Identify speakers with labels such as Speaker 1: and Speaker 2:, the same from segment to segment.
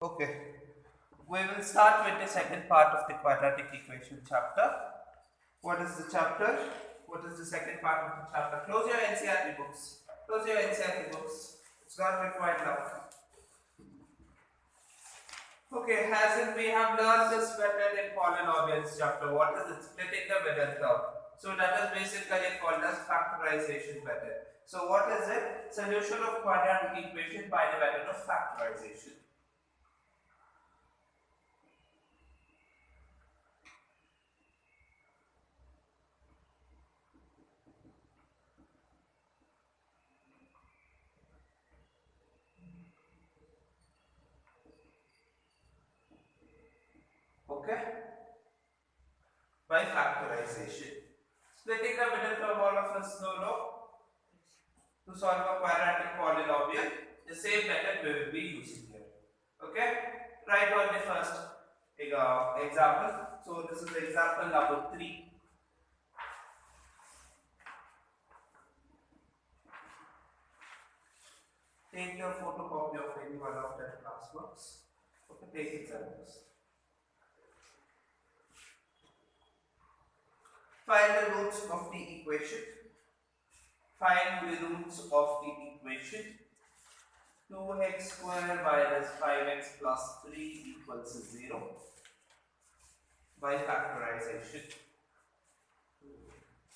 Speaker 1: Okay, we will start with the second part of the quadratic equation chapter. What is the chapter? What is the second part of the chapter? Close your NCRT books. Close your NCRT books. It's not required now. Okay, as in we have learned this method in polynomials chapter. What is it? Splitting the middle term. So that is basically called as factorization method. So what is it? Solution of quadratic equation by the method of factorization. Okay? By factorization. Splitting the middle term, all of us know to solve a quadratic polynomial, the same method we will be using here. Okay? Write on the first example. So this is example number 3. Take your photocopy of any one of that class books. Okay, take examples. Find the roots of the equation. Find the roots of the equation. 2x square minus 5x plus 3 equals 0 by factorization.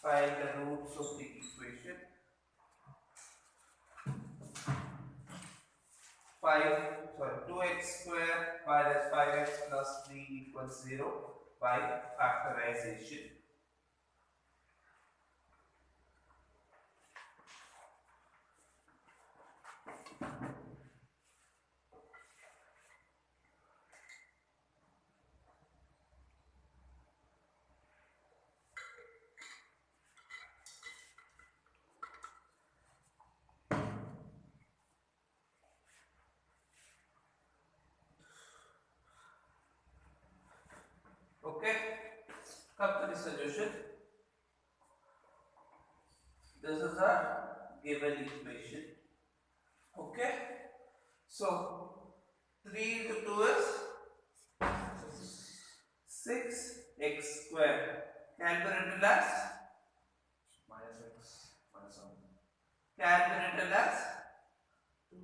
Speaker 1: Find the roots of the equation. 2x square minus 5x plus 3 equals 0 by factorization. Okay, come to the solution. This is a given equation. Okay, so 3 into 2 is 6x square. Can be written as minus x minus 1. Can be written as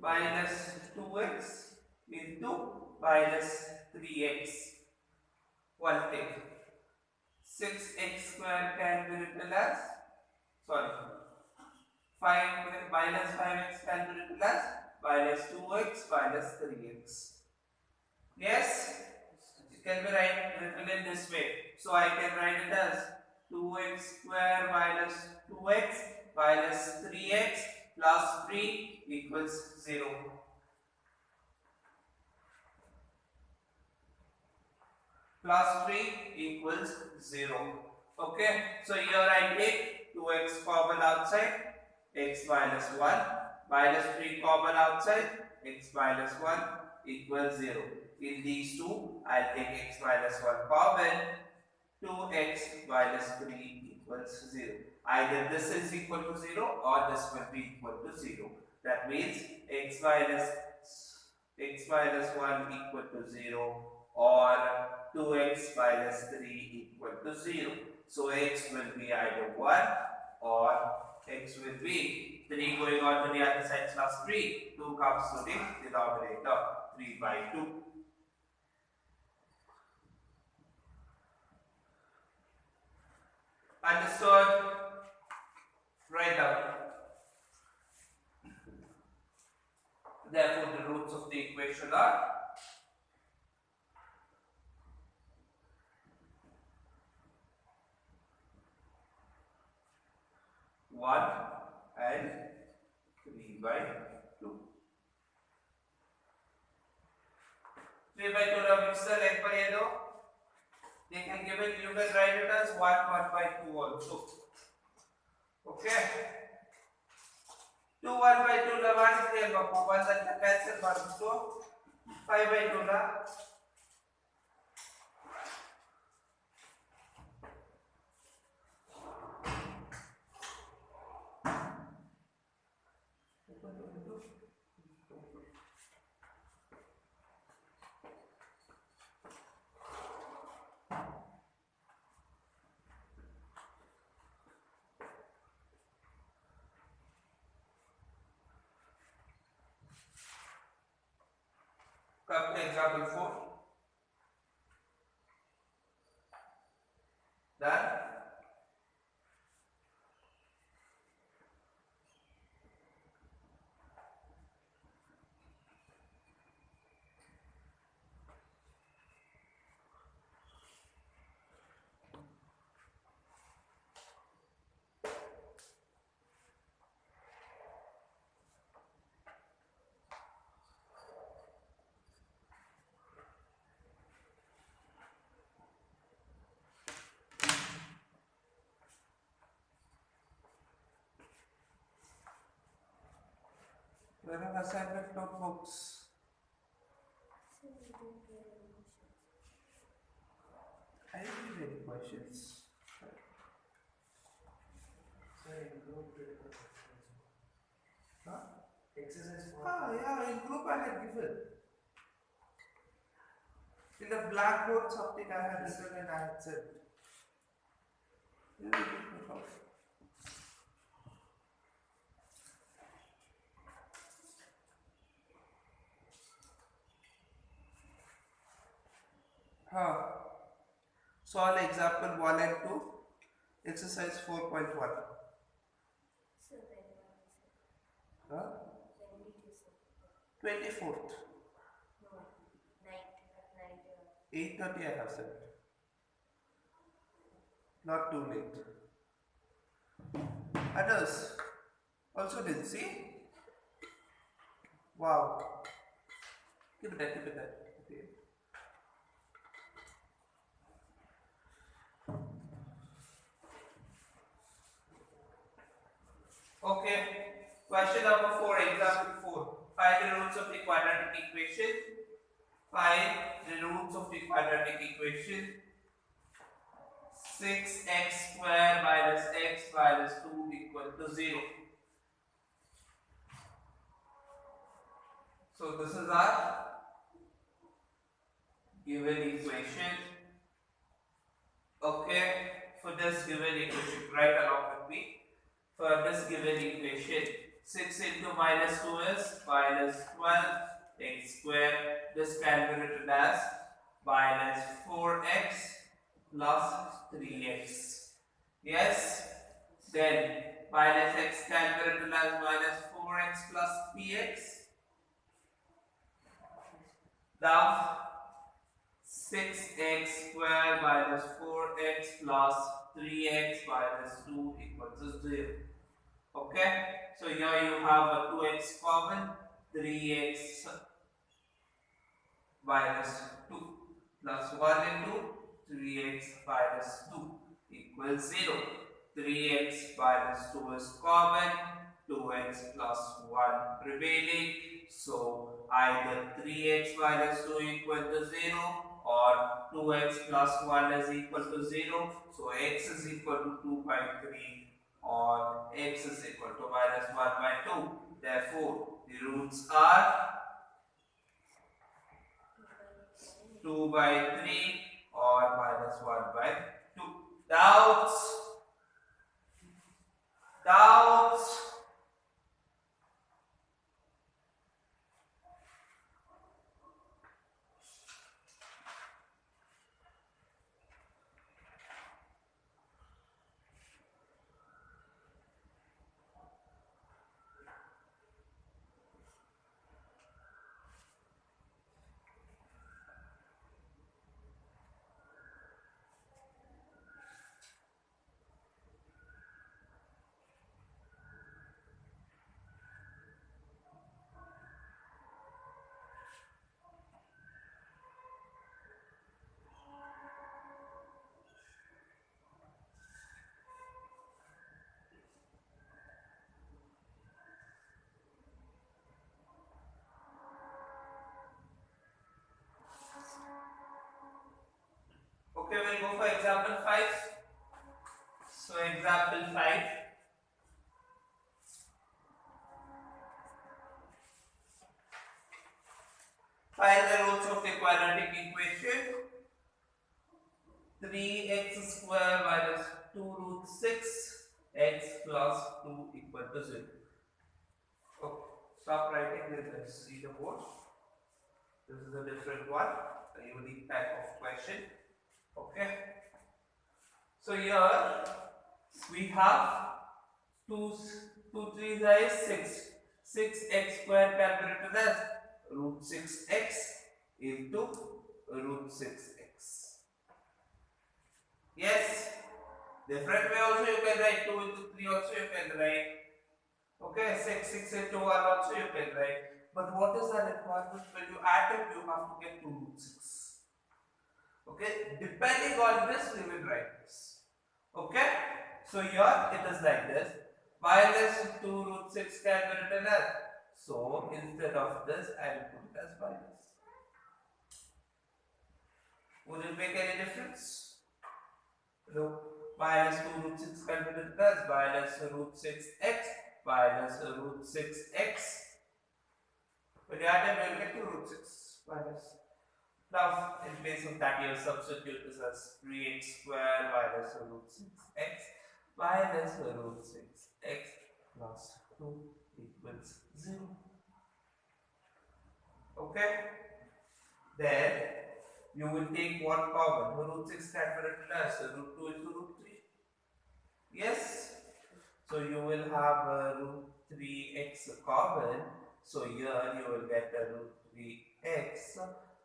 Speaker 1: minus 2x into minus 3x. One thing. 6x square can be written as, sorry, 5 minus 5x can be written as minus 2x minus 3x. Yes, it can be written in this way. So I can write it as 2x square minus 2x minus 3x plus 3 equals 0. Plus 3 equals 0. Okay, so here I take 2x common outside, x minus 1, minus 3 common outside, x minus 1 equals 0. In these two, I'll take x minus 1 common, 2x minus 3 equals 0. Either this is equal to 0 or this will be equal to 0. That means x minus 1 equal to 0 or 2x minus 3 equal to 0. So x will be either 1 or x will be 3 going on to the other side plus 3. 2 comes to the denominator, 3 by 2. Understood? Write down. Therefore, the roots of the equation are 1 and 3 by 2. 3 by 2 now mix the leg पर ये दो. They can give it, you can write it as 1 by 2 also. Okay. 2 1 by 2 la 1 is there, but 1 that cancel one. So 5 by 2 la Come to example 4. Done. Where are assignment notebooks? I didn't read any questions. Huh?
Speaker 2: Exercise 4.
Speaker 1: Yeah, in group I had given. In the blackboard something I had written and I had said. Solve example 1 and 2, exercise 4.1. Huh? 24th. 8:30 I have said. Not too late. Others also did see. Wow. Keep it there, keep it there. Okay. Okay. Question number 4, example 4. Find the roots of the quadratic equation. Find the roots of the quadratic equation. 6x square minus x minus 2 equal to 0. So this is our given equation. Okay, for this given equation, write along with me. For this given equation, 6 into minus 2 is minus 12 x square. This can be written as minus 4x plus 3x. Yes, then minus x can be written as minus 4x plus 3x. Now 6x square minus 4x plus 3x minus 2 equals to 0. Okay, so here you have a 2x common, 3x minus 2 plus 1 into 3x minus 2 equals 0. 3x minus 2 is common, 2x plus 1 remaining. So either 3x minus 2 equal to 0 or 2x plus 1 is equal to 0. So x is equal to 2 by 3 or x is equal to minus 1 by 2. Therefore, the roots are 2 by 3 or minus 1 by 2. Doubts? Doubts? Okay, we'll go for example 5. So example 5. Find the roots of the quadratic equation. 3x square minus 2 root 6 x plus 2 equal to 0. Okay, stop writing this and see the board. This is a different one, a unique type of question. Okay. So here we have 2 3 is 6. 6x square can be written as root 6x into root 6x. Yes. Different way also you can write 2 into 3 also you can write. Okay, 6 into 1 also you can write. But what is the requirement? When you add it, you have to get 2 root 6. Okay, depending on this, we will write this. Okay, so here it is like this. Minus 2 root 6 can be written as. So instead of this, I will put it as minus. Would it make any difference? No. Minus 2 root 6 can be written as minus root 6x minus root 6x. When you add them, you will get 2 root 6 minus. Now, in place of that, you substitute this as 3x square minus root 6x minus root 6x plus 2 equals 0. Okay? Then, you will take what common? Root 6 can be written as root 2 into root 3. Yes? So, you will have root 3x common. So, here you will get root 3x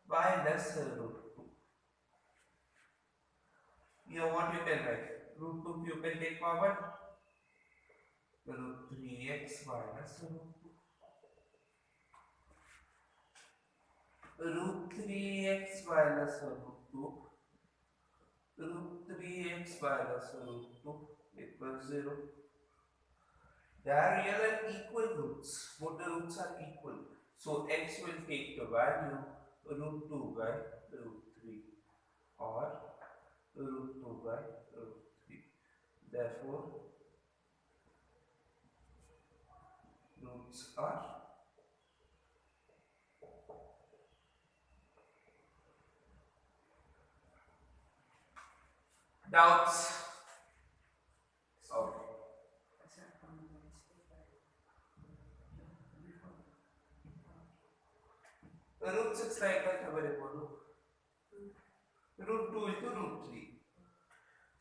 Speaker 1: minus root 2. Here what you can write? Root 2 you can take common. Root 3x minus root 2. Root 3x minus root 2. Root 3x minus root 2 equals 0. They are real and equal roots. Both the roots are equal. So x will take the value root 2 by root 3 or root 2 by root 3. Therefore, roots are doubts. Sorry. Root 6 like that available. Root 2 into root 3.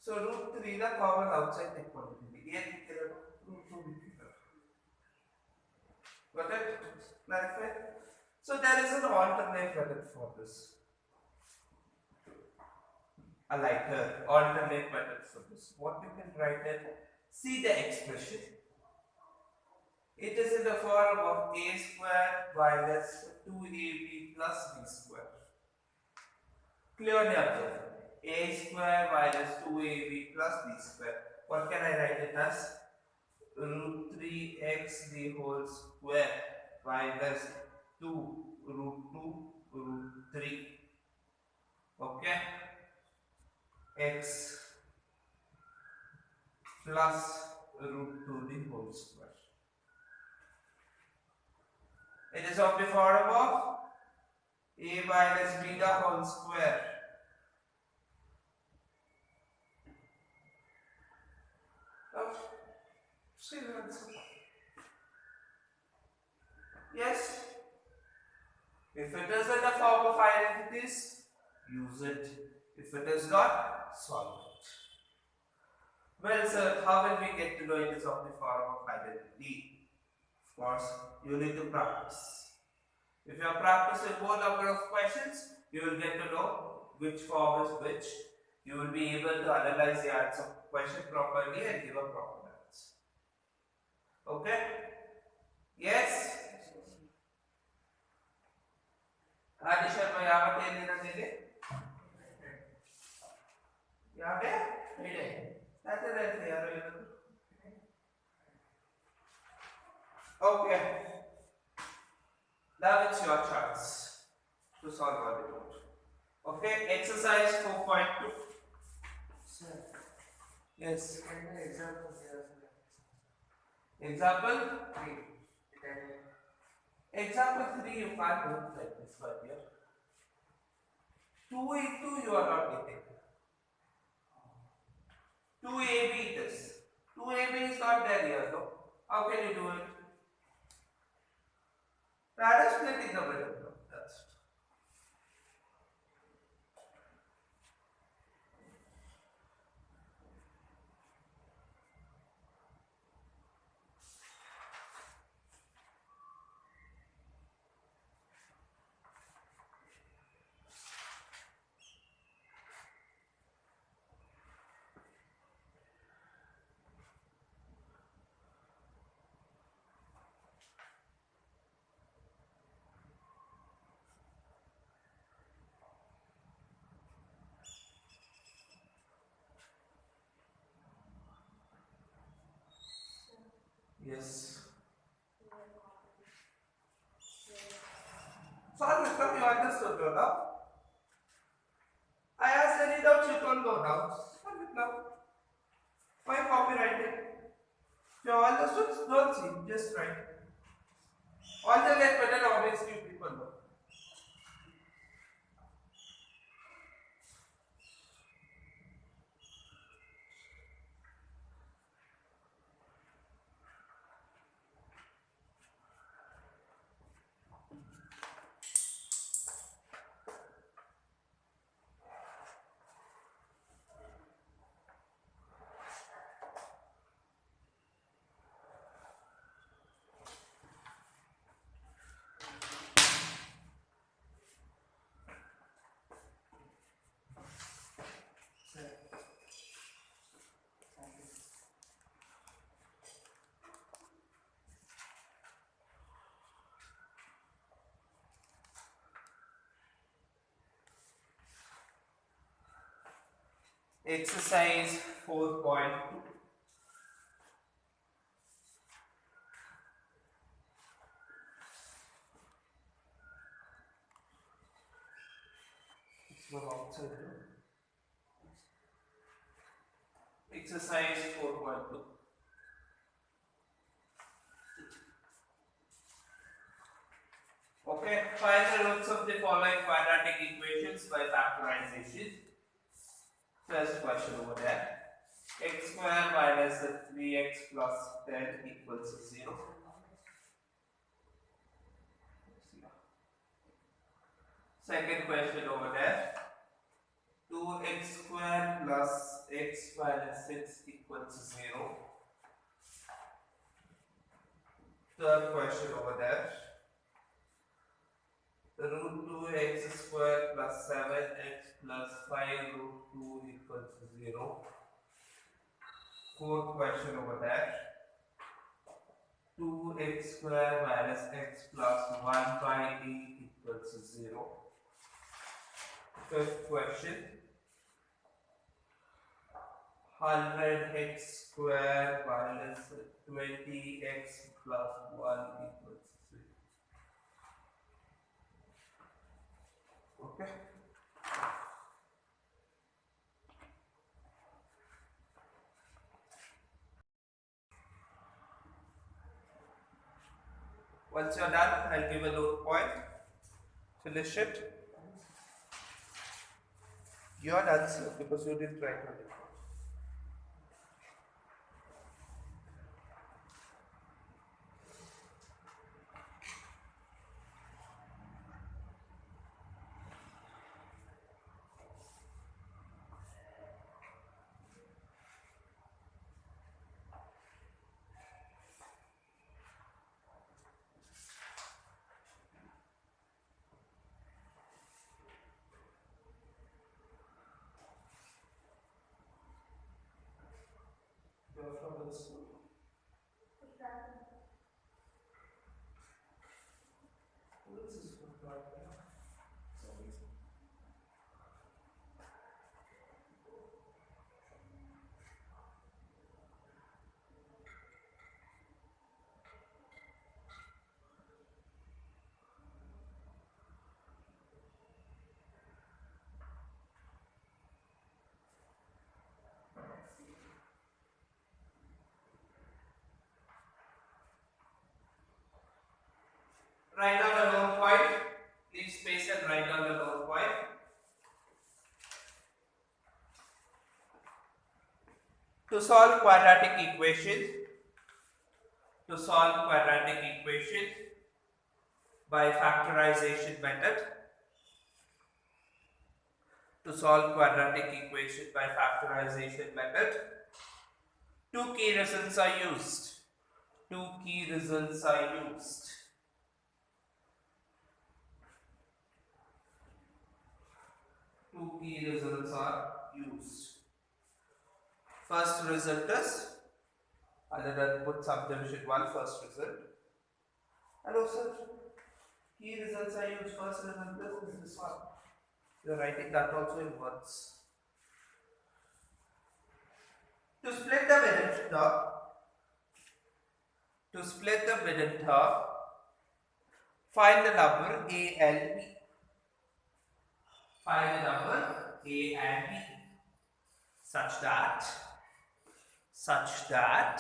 Speaker 1: So root 3 the common outside the quantity. Root 2 got it? Clarify? So there is an alternate method for this. A lighter alternate method for this. What you can write it? See the expression. It is in the form of a square minus 2ab plus b square. Clearly observe. A square minus 2ab plus b square. What can I write it as? Root 3x the whole square minus 2 root 2 root 3. Okay? X plus root 2 the whole square. It is of the form of a minus b the whole square. See the answer. Yes. If it is in the form of identities, use it. If it is not, solve it. Well, sir, how will we get to know it is of the form of identity? Of course, you need to practice. If you are practicing more number of questions, you will get to know which form is which. You will be able to analyze the answer question properly and give a proper answer. Okay? Yes? Addition by ಯಾವ ಏನಿದೆ ಇಲ್ಲಿ ಯಾವೇ ಇದೆ ಅದರ ಯಾರು ಹೇಳೋದು Okay, now it's your chance to solve all the board. Okay, exercise 4.2.
Speaker 2: Sir,
Speaker 1: Yes.
Speaker 2: example here.
Speaker 1: Example?
Speaker 2: 3.
Speaker 1: Example 3, you can't do it like this one here. 2 into you are not getting. 2ab it is. 2ab is not there here though. How can you do it? That is split in the middle. No, that's it. Yes. Sorry, Vikram, you understood your now? I asked any doubts, you told no doubts. Sorry, Vikram. Why copyrighted? If you understood, don't see, just write. All the get better, obviously, people know. Exercise 4.2. Exercise 4.2. Okay, find the roots of the following quadratic equations by factorization. First question over there. X square minus 3x plus 10 equals 0. Second question over there. 2x square plus x minus 6 equals 0. Third question over there. Root 2x square plus 7x plus 5 root 2 equals 0. Fourth question over there. 2x square minus x plus 1 by 8 equals 0. Fifth question. 100x square minus 20x plus 1 equals 3. Okay. Once you're done, I'll give a note point. Finish it. You're done, sir, because you didn't write on it. You're from the school. This is for Write down a lone point. Leave space and write down a lone point. To solve quadratic equation, by factorization method, two key results are used. First result is, other than put subdivision 1, first result. Hello sir, key results are used. First result is this one. You are writing that also in words. To split the middle term, find the number A and B. Such that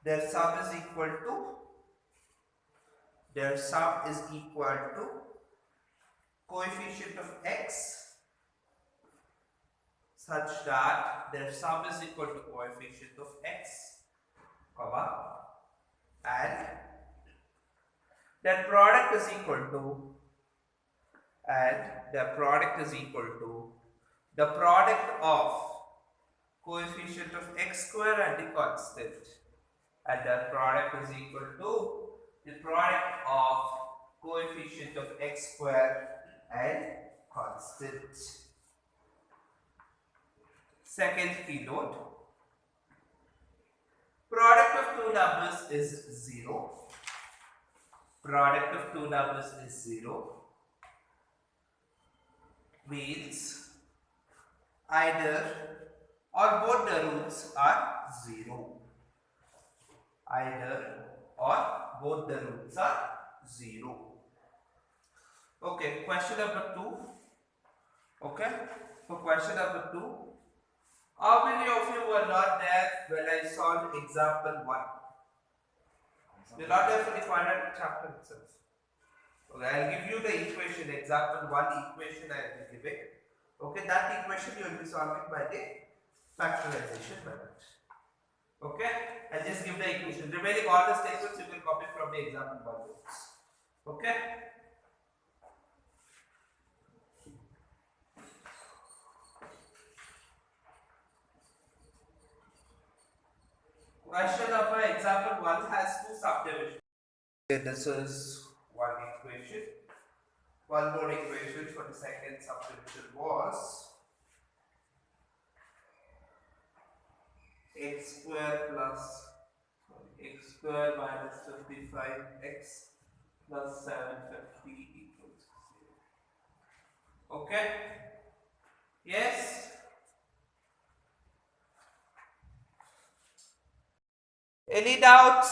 Speaker 1: their sum is equal to coefficient of x, such that their sum is equal to coefficient of x, comma, and their product is equal to the product of coefficient of x square and the constant, and the product is equal to the product of coefficient of x square and constant. Second keynote, product of two numbers is 0. Means either or both the roots are 0. Okay, question number 2. Okay, for question number 2, how many of you were not there when I solved example 1? You're not there for the quadratic chapter itself. Okay, I'll give you the equation, example 1 equation I will give it. Okay, that equation you will be solving by the factorization method. Okay, I'll just give the equation. Remaining all the statements you will copy from the example 1 books. Okay. Question of example 1 has two subdivisions. This is one equation. One more equation for the second subdivision was x square minus 55x plus 750 equals 0. Okay? Yes? Any doubts?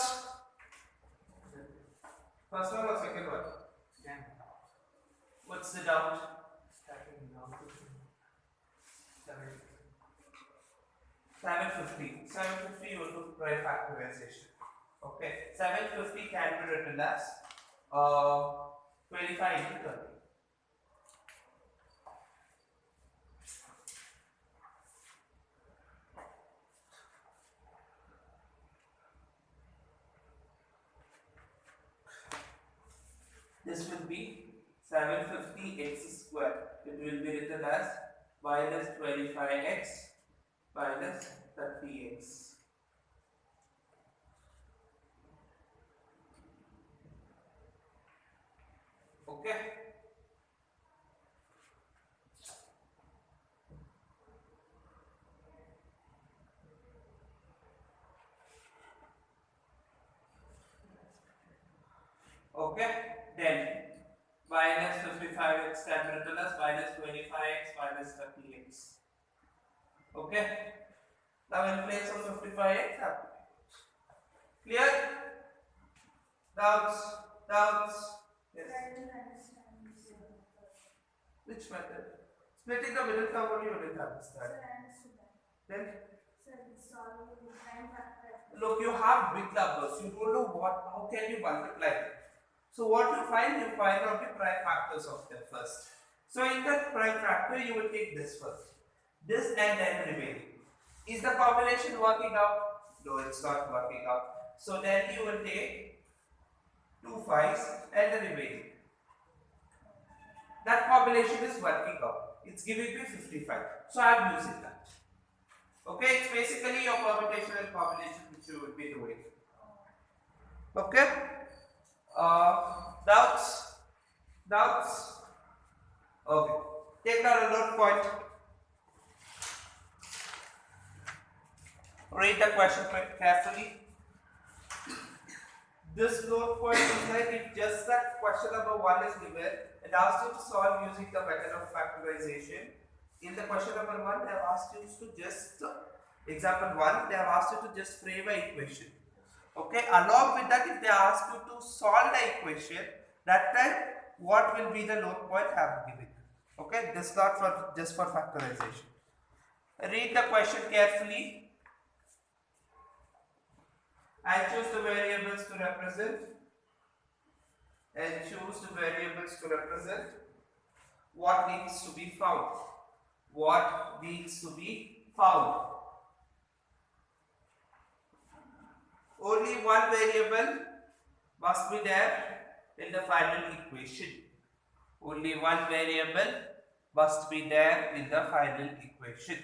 Speaker 1: First one or second one? Yeah. What's the doubt? 750. 750 you will do by factorization. Okay. 750 can be written as 25 into 30. This will be 750x square. It will be written as minus 25x minus 30x. Okay. Okay. Then minus 55x can be written as minus 25x minus 30x. Okay. Now in place of 55x, clear? Doubts? Yes. Which method? Splitting the middle term only you didn't understand. Then? look, you have big numbers. You don't know how can you multiply them. So what you find out the prime factors of them first. So in that prime factor, you will take this first. This and then remaining. Is the combination working out? No, it's not working out. So then you will take 2 5s and the remaining. That combination is working out. It's giving me 55. So I am using that. Okay, it's basically your permutation combination which you will be doing. Okay. Doubts? Doubts? Okay. Take down a note point. Read the question carefully. This note point is like if just that question number 1 is given, it asks you to solve using the method of factorization. In the question number 1, they have asked you to just, example 1, they have asked you to just frame an equation. Okay, along with that, if they ask you to solve the equation, that time what will be the note point I have given. Okay, this is not for just for factorization. Read the question carefully and choose the variables to represent. What needs to be found. What needs to be found. Only one variable must be there in the final equation. Only one variable must be there in the final equation.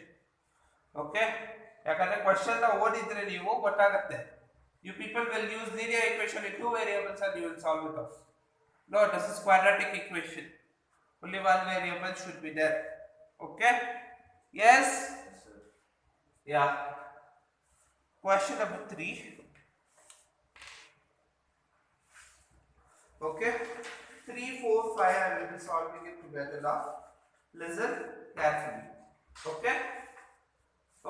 Speaker 1: Okay? ಯಾಕಂದ್ರೆ question ಓದಿದ್ರೆ ನೀವು ಗೊತ್ತಾಗುತ್ತೆ. You people will use linear equation in 2 variables and you will solve it off. No, this is quadratic equation. Only one variable should be there. Okay? Yes? Yeah. Question number 3. Okay? 3, 4, 5 I will be solving it together now. Listen carefully. Okay?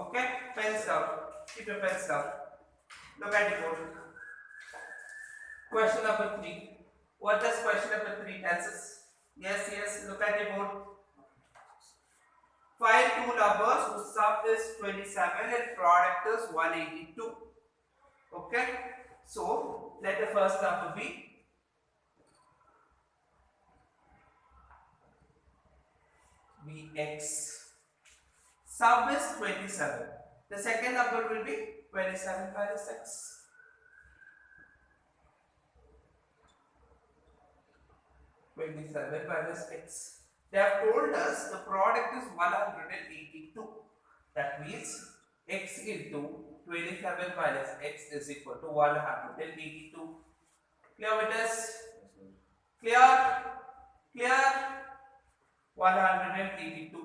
Speaker 1: Okay? Pens down. Keep your pens down. Look at the board. Question number 3. What does question number 3 tells us? Yes, look at the board. Find two numbers whose sum is 27 and product is 182. Okay? So, let the first number be X. Sum is 27. The second number will be 27 minus X. They have told us the product is 182. That means X into 27 minus X is equal to 182. Clear with this? Clear? 182.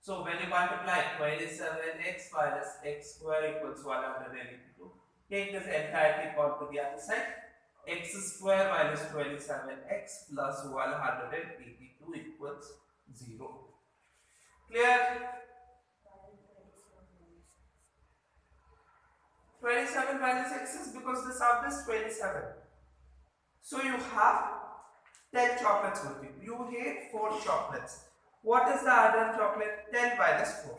Speaker 1: So when you multiply 27x minus x square equals 182, take this entire thing on to the other side. X square minus 27x plus 182 equals 0. Clear? 27 minus x is because the sum is 27. So you have 10 chocolates with you. You hate 4 chocolates. What is the other chocolate? 10 minus 4.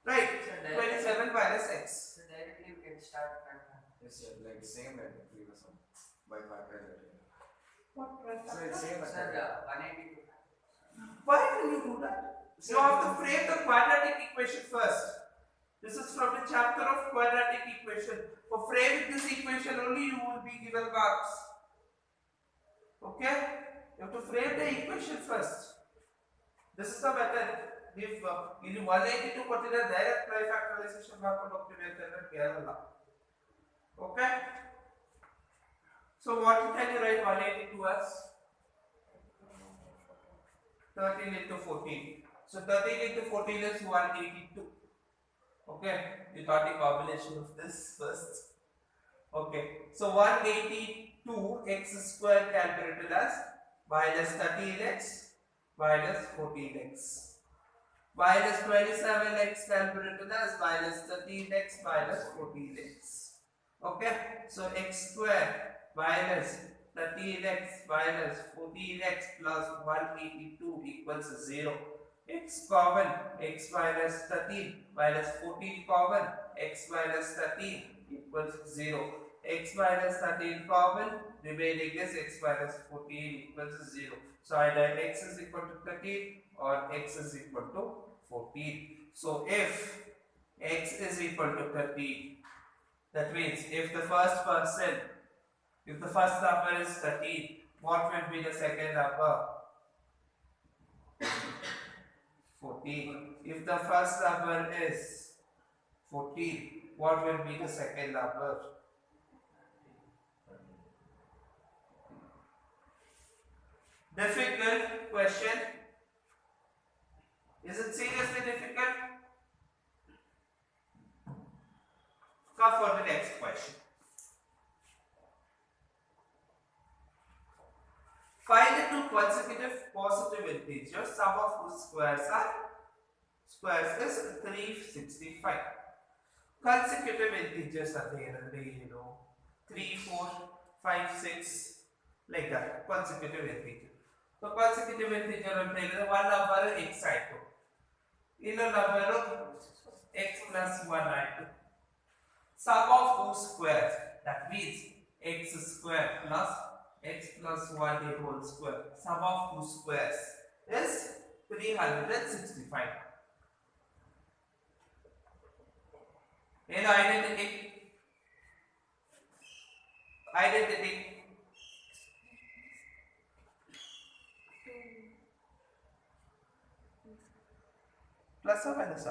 Speaker 1: Right? So 27 minus x.
Speaker 2: So directly we can start factoring.
Speaker 3: Yes, sir. Like same like the previous one. By factorization.
Speaker 1: What?
Speaker 3: So it's same as
Speaker 2: Sir, 182.
Speaker 1: Why will you do that? You have to frame the quadratic equation first. This is from the chapter of quadratic equation. For framing this equation only you will be given marks. Okay? You have to frame the equation first. This is the method. If ಇಲ್ಲಿ 182 ಕೊಟ್ಟಿದ್ರೆ direct ಪ್ರೈ factorisation ಮಾಡ್ಕೊಂಡು ಹೋಗ್ತೀವಿ ಅಂತಂದ್ರೆ ಕೇಳಲ್ಲ. Okay? So what can you write 182 as? 13 into 14. So 13 into 14 is 182. Okay? You thought the combination of this first. Okay. So 182 x square can be written as minus 13x minus 14x. Minus 27x can be written as minus 13x minus 14x. Okay? So x square minus 13x minus 14x plus 182 equals 0. x common, x minus 13 minus 14 common, x minus 13 equals 0. X minus 13 common, remaining is x minus 14 equals 0. So either x is equal to 13 or x is equal to 14. So if x is equal to 13, that means if the first number is 13, what will be the second number? 14. If the first number is 14, what will be the second number? Difficult question. Is it seriously difficult? Come for the next question. Find the two consecutive positive integers, sum of whose squares is 365. Consecutive integers are there, 3, 4, 5, 6, like that. Consecutive integer. So consecutive integer and one number x ಆಯ್ತು, ಇನ್ನೊಂದು number x plus 1 ಆಯ್ತು. Sum of whose squares, that means x square plus x plus 1 the whole square. Sum of whose squares is 365. And identity plus or minus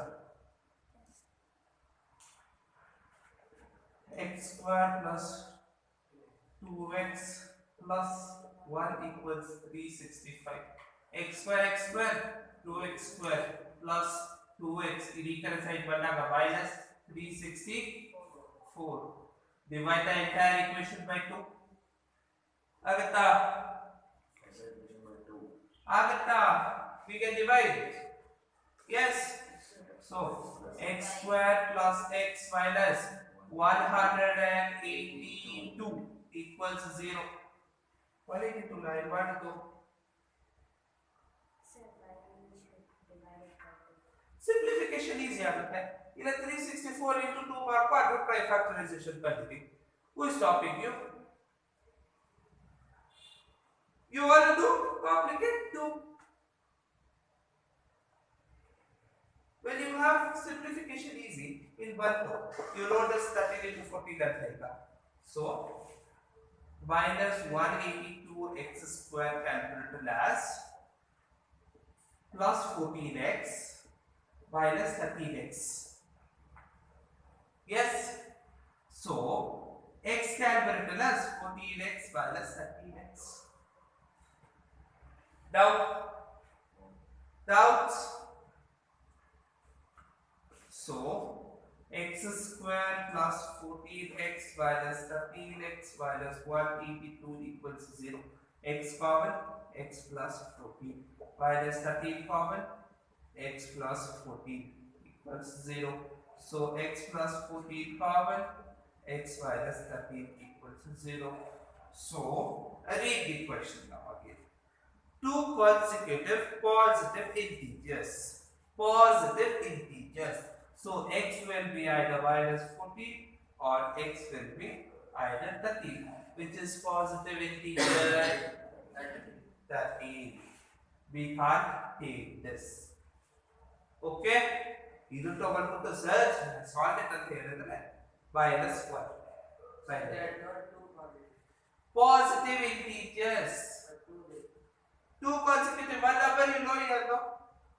Speaker 1: x square plus 2x plus 1 equals 365. x square 2x square plus 2x equal side bandaga minus 364. Divide the entire equation by 2. Agata we can divide. Yes. So x square plus x minus 182 equals 0. 182 line 1 2. Simplification easy ಆಗುತ್ತೆ. ಇಲ್ಲ 364 into 2 quadratic factorization quantity. Who is stopping you? You want to do complicate? Do. When you have simplification easy in one row, you know this 13 into 14 and like that. So minus 182 x square can be written as plus 14x minus 13x. Yes. So x can be written as 14x minus 13x. Doubts? So x square plus 14x minus 13x minus 182 equals 0. X common, x plus 14 minus 13 common, x plus 14 equals 0. So x plus 14 common, x minus 13 equals 0. So read the question now again. Two consecutive positive integers. So x will be either minus 14 or x will be either 13. Which is positive integer? 13. We can't take this. Okay? You don't want to search. Solve it and minus 1.
Speaker 2: There are not two
Speaker 1: Positive integers. Two consecutive. One number you know here, no?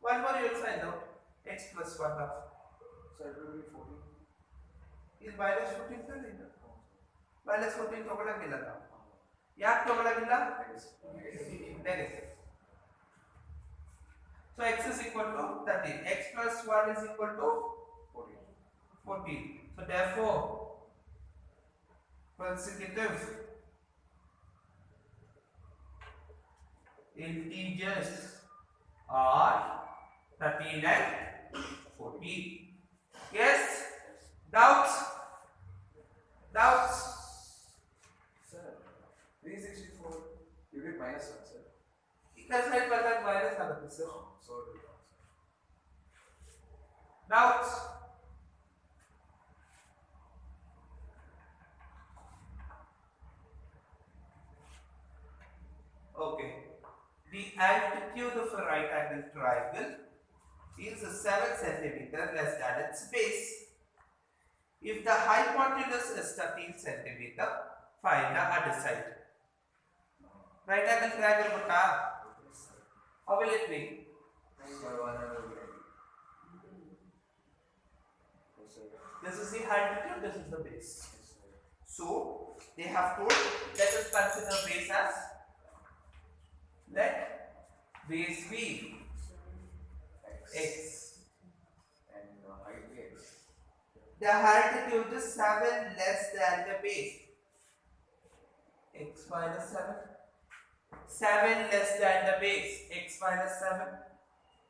Speaker 1: One more you will find out. X plus 1 half.
Speaker 3: So it will be 14.
Speaker 1: Is minus 14 ಇಲ್ಲ minus 14 ತಗೊಳ್ಳಂಗಿಲ್ಲ ನಾವು. ಯಾಕೆ ತಗೊಳ್ಳಂಗಿಲ್ಲ? Negative. So x is equal to 13. X plus 1 is equal to 14. So therefore consecutive integers are 13 and 14. Yes? Doubts?
Speaker 3: Sir, 364, you get minus 1, sir.
Speaker 1: Equal side पर तक minus आಗುತ್ತೆ sir.
Speaker 3: So it will
Speaker 1: Doubts? Okay. The altitude of a right angle triangle is 7 centimeter less than its base. If the hypotenuse is 13 centimeter, find the other side. Right angle triangle what? How will it be? This is the altitude, this is the base. So they have told, let us consider base as, let base be x.
Speaker 3: And height be x.
Speaker 1: The altitude is 7 less than the base. X minus 7. 7 less than the base. X minus 7.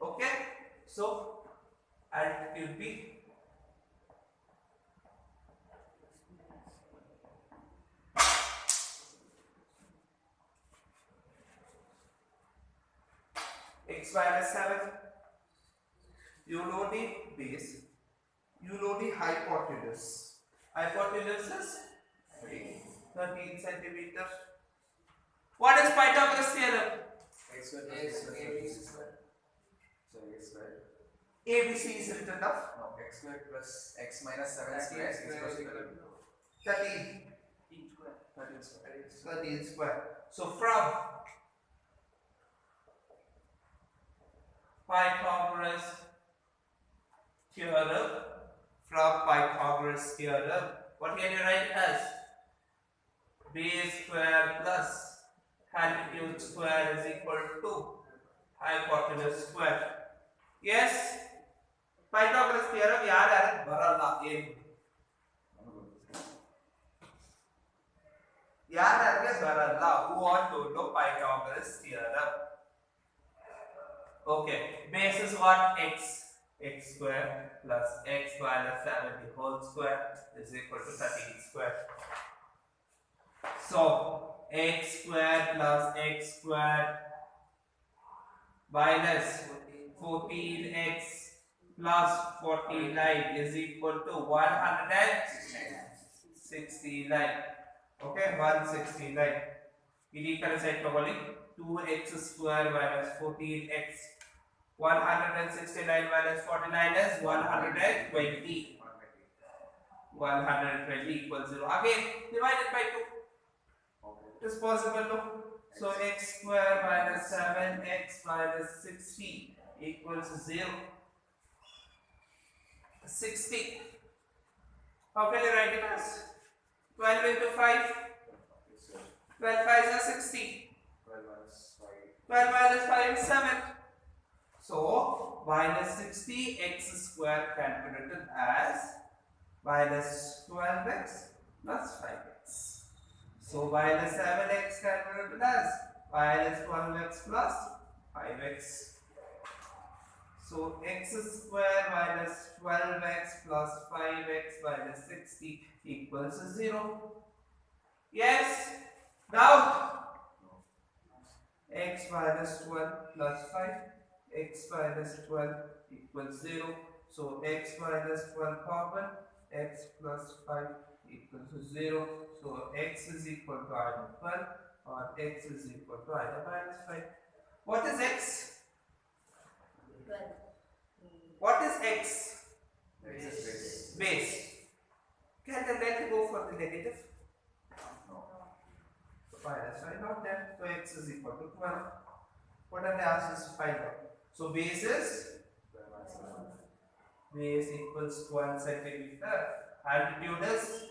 Speaker 1: Okay. So altitude be x minus 7. You know the base. You know the hypotenuse. Hypotenuse is 13 centimeters. What is Pythagoras theorem?
Speaker 3: X square plus ABC square. So x square.
Speaker 1: ABC is written off.
Speaker 3: No, x square plus x minus 7 square is equal to
Speaker 1: 13.
Speaker 3: 13 square.
Speaker 1: 13 square. So from Pythagoras theorem, what can you write as? Base square plus altitude square is equal to hypotenuse square. Yes? Pythagoras theorem yaar baralla em. Yaar baralla who want to know Pythagoras theorem. Okay, base is what? X. X square plus x minus 7 the whole square is equal to 13 square. So x square plus x square minus 14x plus 49 is equal to 169. Okay, 169. Ini kan saya kembali 2x square minus 14x. 169 minus 49 is 120. 120 equals 0. Again, divided by 2. It is possible to. So x square minus 7x minus 60 equals 0. 60. How can you write it as? 12 into 5. 12 5 is 60.
Speaker 3: 12 minus 5.
Speaker 1: 12 minus 5 is 7. So minus 60 x square can be written as minus 12x plus 5x. So minus 7x can be written as minus 12x plus 5x. So x square minus 12x plus 5x minus 60 equals 0. Yes? Doubt? X minus 12 plus 5. X minus 12 equals 0. So x minus 12 common, x plus 5 equals 0. So x is equal to either 12 or x is equal to either minus 5. What is x?
Speaker 2: 12.
Speaker 1: What is x?
Speaker 3: X is base.
Speaker 1: Base. Can the let go for the negative?
Speaker 3: No.
Speaker 1: So minus 5 not there. So x is equal to 12. What are they asked us to find out? So base is
Speaker 3: 12 minus 7.
Speaker 1: base equals 1 centimeter. Altitude is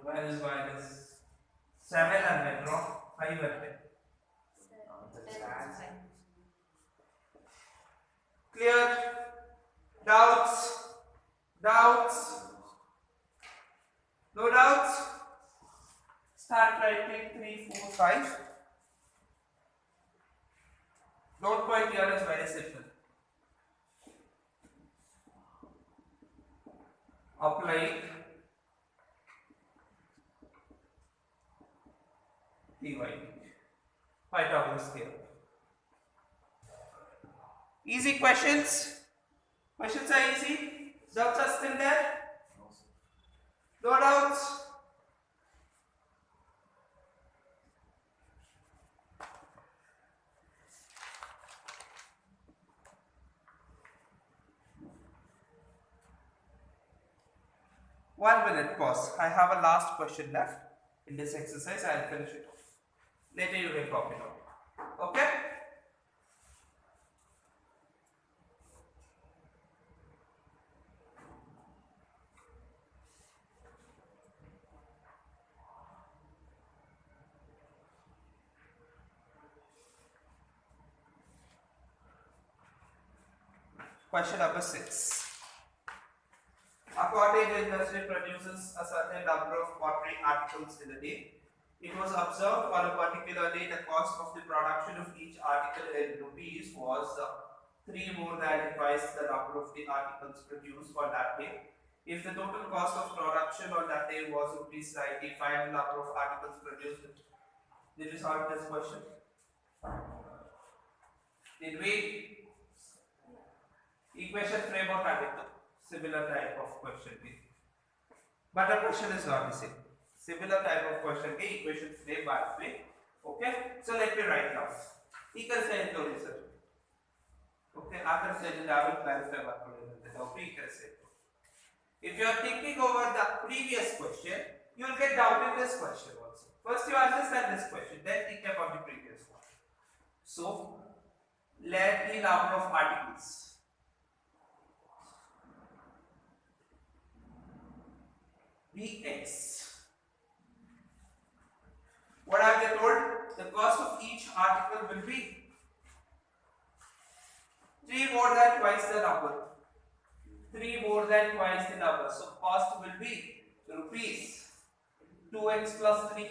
Speaker 1: 12 minus 700, no? 500. Clear? Doubts? Doubts? No doubts? Start writing 3, 4, 5. Note point here is very simple. Applying dividing Pythagoras theorem. Easy questions. Questions are easy. Doubts are still there?
Speaker 3: No, sir.
Speaker 1: No doubts? One minute pause. I have a last question left in this exercise. I'll finish it off. Later you will copy it out. Okay? Question number 6. A cottage industry produces a certain number of pottery articles in a day. It was observed on a particular day the cost of the production of each article in rupees was 3 more than twice the number of the articles produced on that day. If the total cost of production on that day was rupees 90, find the number of articles produced. Did we solve this question? Did we? Equation framework ಆಗಿತ್ತು similar type of question ಗೆ but the question is not the same. Similar type of question ಗೆ equation frame ಮಾಡಿದ್ವಿ. Okay, so let me write down. ಈ ಕಡೆ side ನೋಡಿ sir. Okay, ಆ ಕಡೆ side ಯಾರು ಕ್ಲಾರಿಫೈ ಮಾಡ್ಕೊಳ್ಳೋದಂತೆ ನಾವು ಈ ಕಡೆ side. If you are thinking over the previous question, you will get doubt in this question also. First you understand this question, then think about the previous one. So let the number of articles be x. What have they told? The cost of each article will be 3 more than twice the number. 3 more than twice the number. So cost will be rupees 2x plus 3.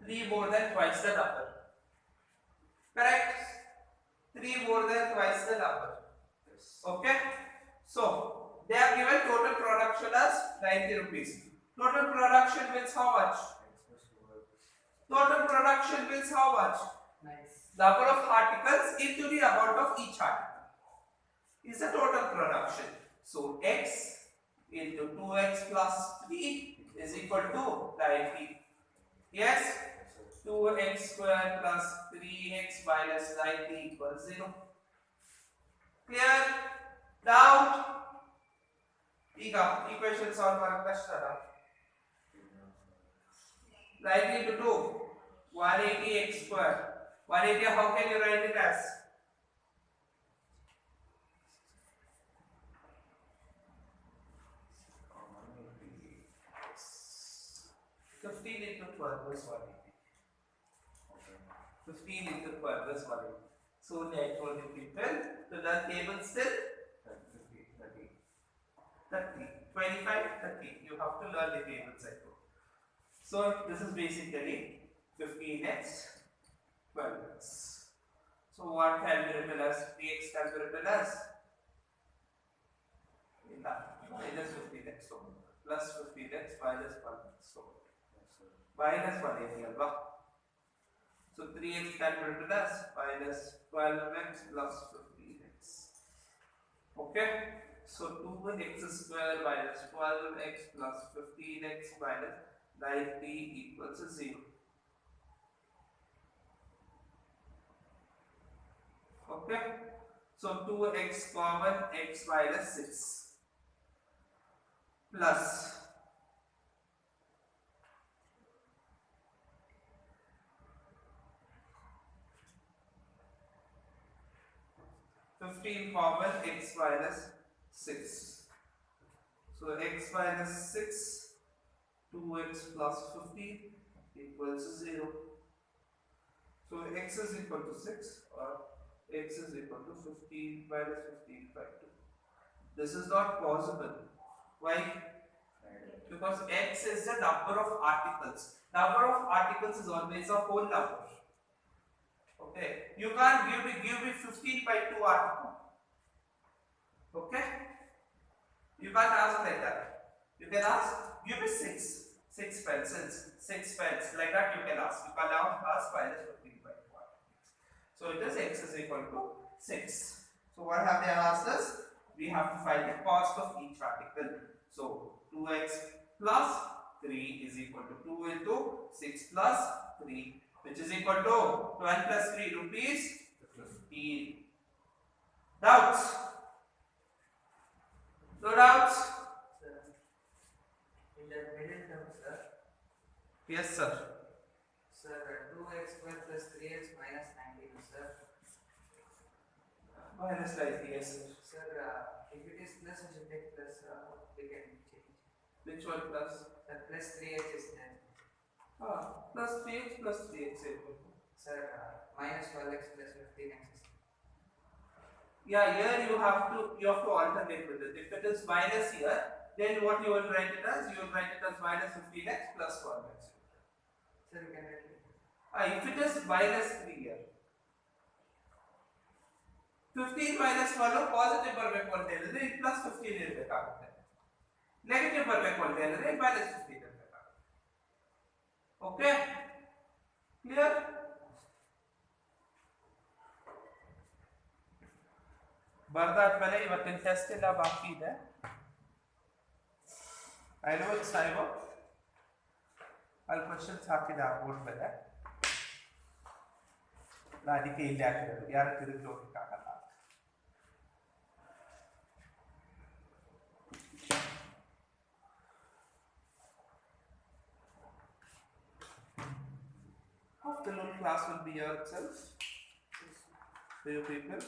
Speaker 1: 3 more than twice the number. Correct? 3 more than twice the number. Okay? So they have given total production as 90 rupees. Total production means how much? Total production means how much?
Speaker 2: Nice.
Speaker 1: Number of articles into the amount of each article is the total production. So x into 2x plus 3 is equal to 90. Yes? 2x square plus 3x minus 90 equals 0. Clear? Doubt? ಈಗ equation solve ಮಾಡೋ ಕಷ್ಟ ಅಲ್ಲ 90 into 2 180x square 180 how can you write it as 15 into 12 is 180 15 into 12 is 180 so I told you people to learn table still 30 25 30 you have to learn the table cycle. So this is basically 15x 12x. So what can be written as px can be written as minus 15x so plus 15x minus 1x so minus 180 alva. So 3x can be written as minus 12x plus 15x. Okay. So 2x square minus 12x plus 15x minus 90 equals 0. Okay. So 2x common x minus 6 plus 15 common x minus 6. So x minus 6 2x plus 15 equals 0. So x is equal to 6 or x is equal to 15 minus 15 by 2. This is not possible. Why? Because x is the number of articles. Number of articles is always a whole number. Okay. You can't give me 15 by 2 article. Okay. You can't ask like that. You can ask, give me 6 pencils, 6 pens, like that you can ask. You can now ask minus 15 by 2. So it is x is equal to 6. So So what have they asked us? We have to find the cost of each article. So 2x plus 3 is equal to 2 into 6 plus 3, which is equal to 12 plus 3 rupees 15. Doubts? No doubts?
Speaker 2: Sir, in the middle term, sir,
Speaker 1: Yes, sir.
Speaker 2: sir, 2x square plus 3x minus 19, sir.
Speaker 1: Minus 90, yes, sir.
Speaker 2: Sir, if it is plus, we should take plus, we can change.
Speaker 1: Which one plus?
Speaker 2: Sir, plus 3x is there.
Speaker 1: Plus 3x plus 3x equal to.
Speaker 2: Sir, minus 12x plus 15x is there.
Speaker 1: Yeah, here you have to alternate with it. If it is minus here, then what you will write it as? You will write it as minus 15x plus 12x.
Speaker 2: Sir, we can write it.
Speaker 1: If it is minus 3 here, 15 minus 12 positive ಬರಬೇಕು ಅಂತ ಹೇಳಿದ್ರೆ ಇದು plus 15 ಇರಬೇಕಾಗುತ್ತೆ. Negative ಬರಬೇಕು ಅಂತ ಹೇಳಿದ್ರೆ minus 15 ಇರಬೇಕಾಗುತ್ತೆ. Okay, clear? ಬರ್ದಾದ್ಮೇಲೆ ಇವತ್ತಿನ ಟೆಸ್ಟ್ ಎಲ್ಲ ಬಾಕಿ ಇದೆ. ಐ ನೋ ಇಟ್ಸ್ ಟೈಮ್ ಅಲ್ಲಿ ಕ್ವಶನ್ಸ್ ಹಾಕಿದೆ ಆ ಬೋರ್ಡ್ ಮೇಲೆ. ಅದಕ್ಕೆ ಇಲ್ಲಿ ಹಾಕಿರೋದು, ಯಾರು ತಿರುಗಿ ಹೋಗಕ್ಕಾಗಲ್ಲ. Afternoon class will be here itself. For you people.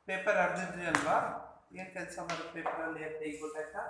Speaker 1: Paper ಅರ್ಜಿದ್ರಿ ಅಲ್ವಾ? ಏನು ಕೆಲಸ ಮಾಡೋದು ಪೇಪರಲ್ಲಿ ಅಂತ ಈಗ ಗೊತ್ತಾಯ್ತಾ?